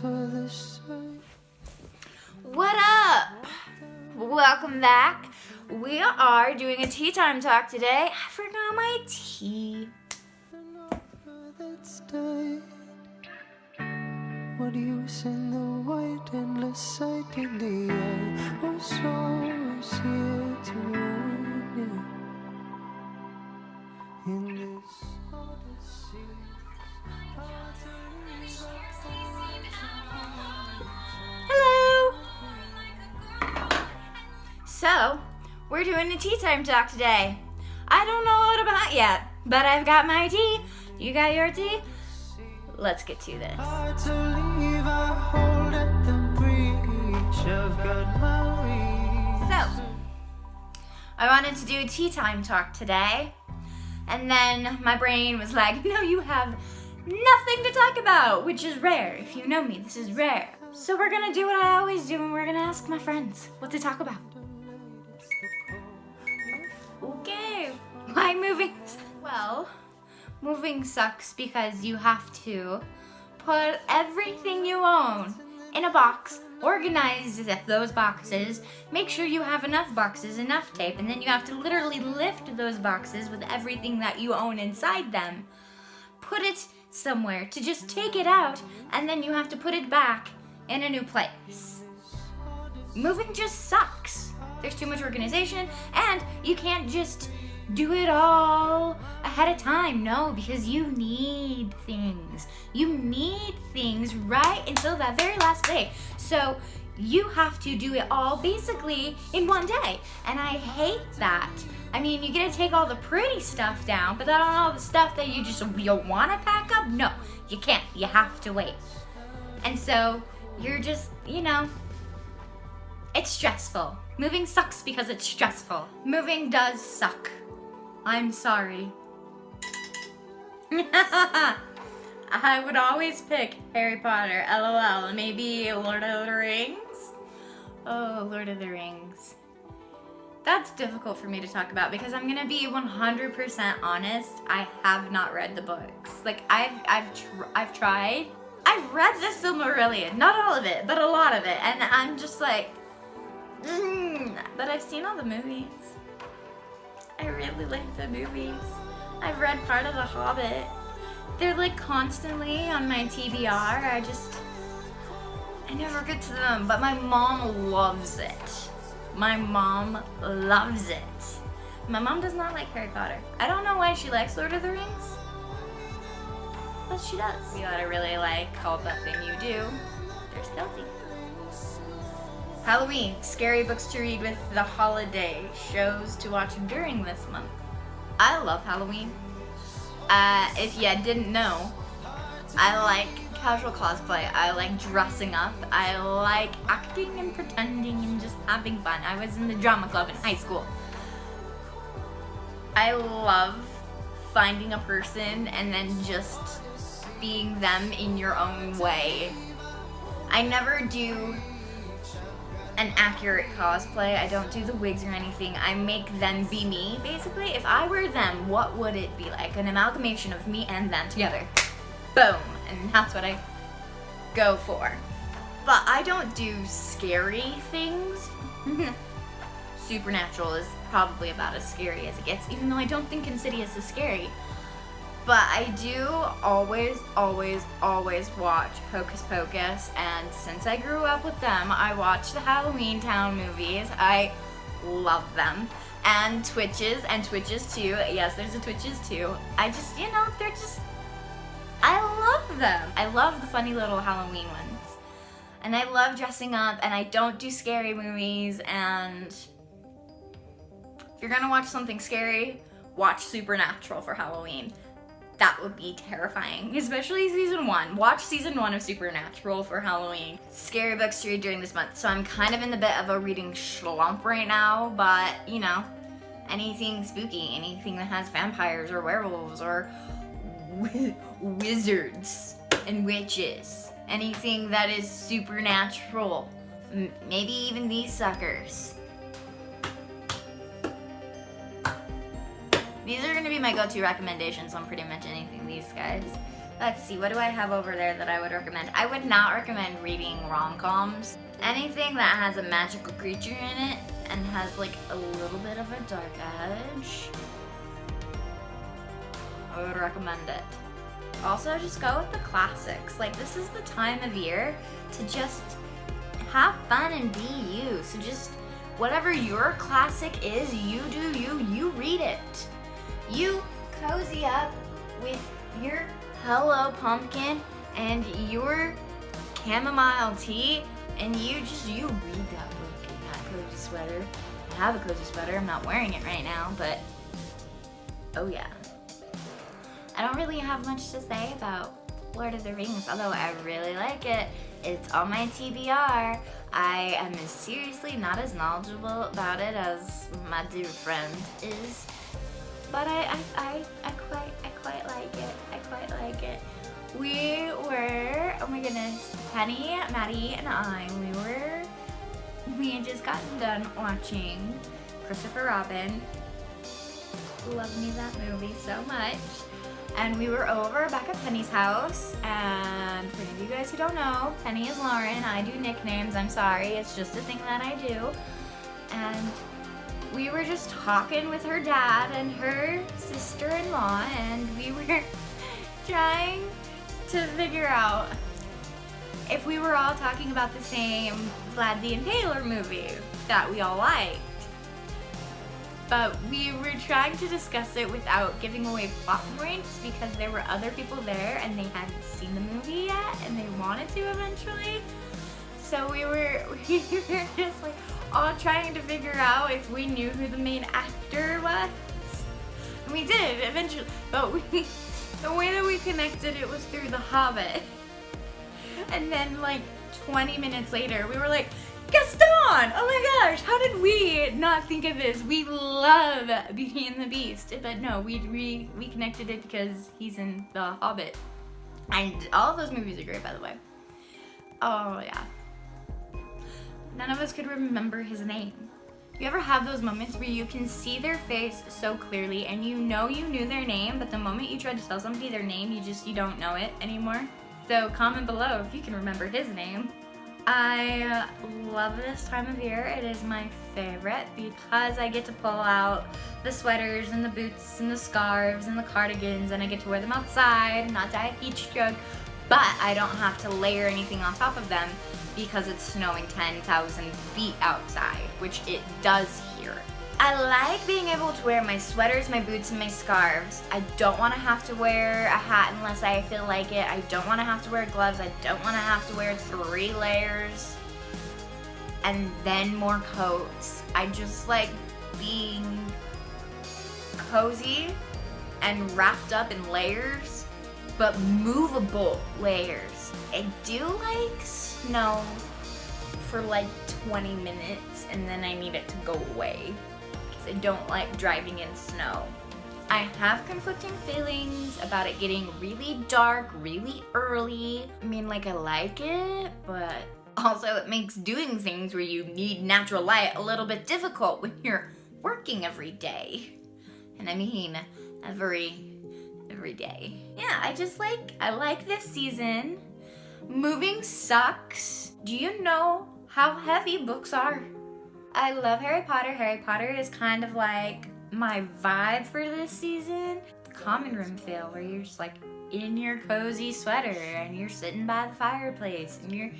What up? Welcome back. We are doing a tea time talk today. I forgot my tea. What use in the white endless sight in the eye? Oh, sorrows here to ruin it. In this odyssey, Hello. So, we're doing a tea time talk today. I don't know what about yet, but I've got my tea. You got your tea? Let's get to this. hard to leave, I hold at the breach. I've got my reason. So, I wanted to do a tea time talk today, and then my brain was like, no, you have nothing to talk about, which is rare. If you know me, this is rare. So we're gonna do what I always do, and we're gonna ask my friends what to talk about. Okay, why moving? Well, moving sucks because you have to put everything you own in a box, organize those boxes, make sure you have enough boxes, enough tape, and then you have to literally lift those boxes with everything that you own inside them, put it somewhere to just take it out, and then you have to put it back in a new place. Moving just sucks. There's too much organization, and you can't just do it all ahead of time. No, because you need things. You need things right until that very last day. So you have to do it all basically in one day. And I hate that. I mean, you get to take all the pretty stuff down, but then all the stuff that you want to pack up, no, you can't. You have to wait. And so you're just, it's stressful. Moving sucks because it's stressful. Moving does suck. I'm sorry. I would always pick Harry Potter, LOL, maybe Lord of the Rings. Oh, Lord of the Rings. That's difficult for me to talk about because I'm gonna be 100% honest. I have not read the books. Like I've tried. I've read the Silmarillion, not all of it, but a lot of it, and I'm just like, but I've seen all the movies. I really like the movies. I've read part of The Hobbit. They're like constantly on my TBR. I never get to them, but my mom loves it. My mom loves it. My mom does not like Harry Potter. I don't know why she likes Lord of the Rings, but she does. You know what I really like called That Thing You Do? There's Kelsey. Halloween, scary books to read with the holiday, shows to watch during this month. I love Halloween. If you didn't know, I like casual cosplay. I like dressing up. I like acting and pretending and just having fun. I was in the drama club in high school. I love finding a person and then just being them in your own way. I never do an accurate cosplay. I don't do the wigs or anything. I make them be me, basically. If I were them, what would it be like? An amalgamation of me and them together. Boom. And that's what I go for. But I don't do scary things. Supernatural is probably about as scary as it gets, even though I don't think Insidious is scary. But I do always watch Hocus Pocus, and since I grew up with them, I watch the Halloween Town movies. I love them. And Twitches too. Yes, there's a Twitches too. I just, they're just, I love them. I love the funny little Halloween ones. And I love dressing up, and I don't do scary movies, and if you're gonna watch something scary, watch Supernatural for Halloween. That would be terrifying, especially season 1. Watch season 1 of Supernatural for Halloween. Scary books to read during this month. So I'm kind of in the bit of a reading slump right now, but anything spooky, anything that has vampires or werewolves or wizards and witches, anything that is supernatural, maybe even these suckers. These are going to be my go-to recommendations on pretty much anything, these guys. Let's see, what do I have over there that I would recommend? I would not recommend reading rom-coms. Anything that has a magical creature in it and has like a little bit of a dark edge, I would recommend it. Also, just go with the classics. Like, this is the time of year to just have fun and be you. So just whatever your classic is, you do you read it. You cozy up with your Hello Pumpkin and your chamomile tea, and you read that book in that cozy sweater. I have a cozy sweater, I'm not wearing it right now, but oh yeah. I don't really have much to say about Lord of the Rings, although I really like it. It's on my TBR. I am seriously not as knowledgeable about it as my dear friend is, but I quite like it. I quite like it. We were, oh my goodness, Penny, Maddie, and we had just gotten done watching Christopher Robin. Love me that movie so much. And we were over back at Penny's house, and for any of you guys who don't know, Penny is Lauren. I do nicknames, I'm sorry, it's just a thing that I do. And we were just talking with her dad and her sister-in-law, and we were trying to figure out if we were all talking about the same Vlad the Impaler movie that we all liked. But we were trying to discuss it without giving away plot points because there were other people there and they hadn't seen the movie yet and they wanted to eventually. So we were just like all trying to figure out if we knew who the main actor was. And we did eventually, but the way that we connected it was through The Hobbit. And then like 20 minutes later, we were like, Gaston! Oh my gosh, how did we not think of this? We love Beauty and the Beast. But no, we connected it because he's in The Hobbit. And all of those movies are great, by the way. Oh yeah. None of us could remember his name. You ever have those moments where you can see their face so clearly and you know you knew their name, but the moment you try to tell somebody their name, you don't know it anymore? So comment below if you can remember his name. I love this time of year. It is my favorite because I get to pull out the sweaters and the boots and the scarves and the cardigans, and I get to wear them outside and not die of heat stroke, but I don't have to layer anything on top of them because it's snowing 10,000 feet outside, which it does here. I like being able to wear my sweaters, my boots, and my scarves. I don't want to have to wear a hat unless I feel like it. I don't want to have to wear gloves. I don't want to have to wear 3 layers and then more coats. I just like being cozy and wrapped up in layers, but movable layers. I do like snow for like 20 minutes and then I need it to go away. I don't like driving in snow. I have conflicting feelings about it getting really dark really early. I mean, like, I like it, but also it makes doing things where you need natural light a little bit difficult when you're working every day. And I mean, every day. Yeah, I like this season. Moving sucks. Do you know how heavy books are? I love Harry Potter. Harry Potter is kind of like my vibe for this season. Common room feel where you're just like in your cozy sweater and you're sitting by the fireplace and you're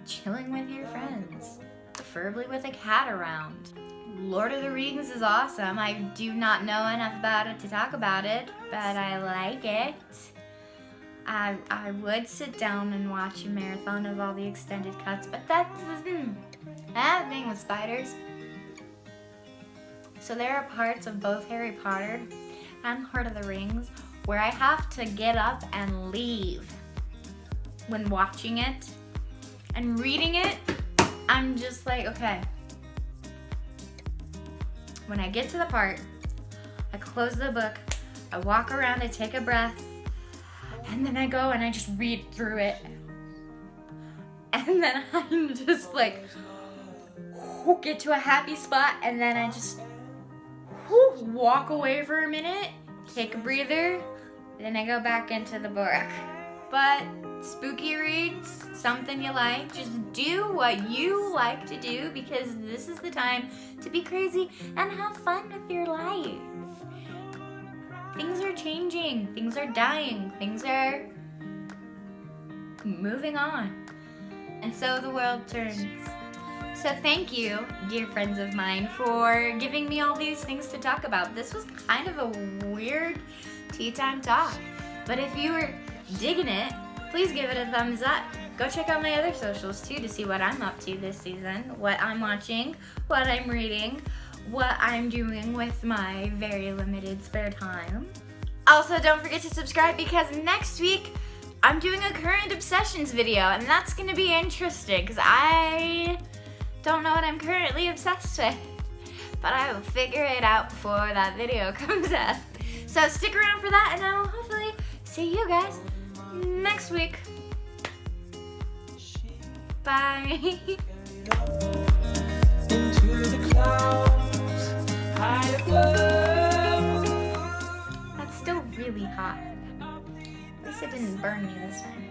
chilling with your friends, preferably with a cat around. Lord of the Rings is awesome. I do not know enough about it to talk about it, but I like it. I would sit down and watch a marathon of all the extended cuts, but that's that thing with spiders. So there are parts of both Harry Potter and Lord of the Rings where I have to get up and leave when watching it. And reading it, I'm just like, okay. When I get to the part, I close the book, I walk around, I take a breath, and then I go and I just read through it. And then I'm just like, get to a happy spot, and then I just walk away for a minute, take a breather, then I go back into the book. But spooky reads, something you like. Just do what you like to do because this is the time to be crazy and have fun with your life. Things are changing, things are dying, things are moving on. And so the world turns. So thank you, dear friends of mine, for giving me all these things to talk about. This was kind of a weird tea time talk. But if you were digging it, please give it a thumbs up. Go check out my other socials too to see what I'm up to this season, what I'm watching, what I'm reading, what I'm doing with my very limited spare time. Also, don't forget to subscribe because next week I'm doing a current obsessions video and that's gonna be interesting because I don't know what I'm currently obsessed with, but I will figure it out before that video comes up. So stick around for that and I'll hopefully see you guys next week. Bye. Into the clouds, high above. That's still really hot. At least it didn't burn me this time.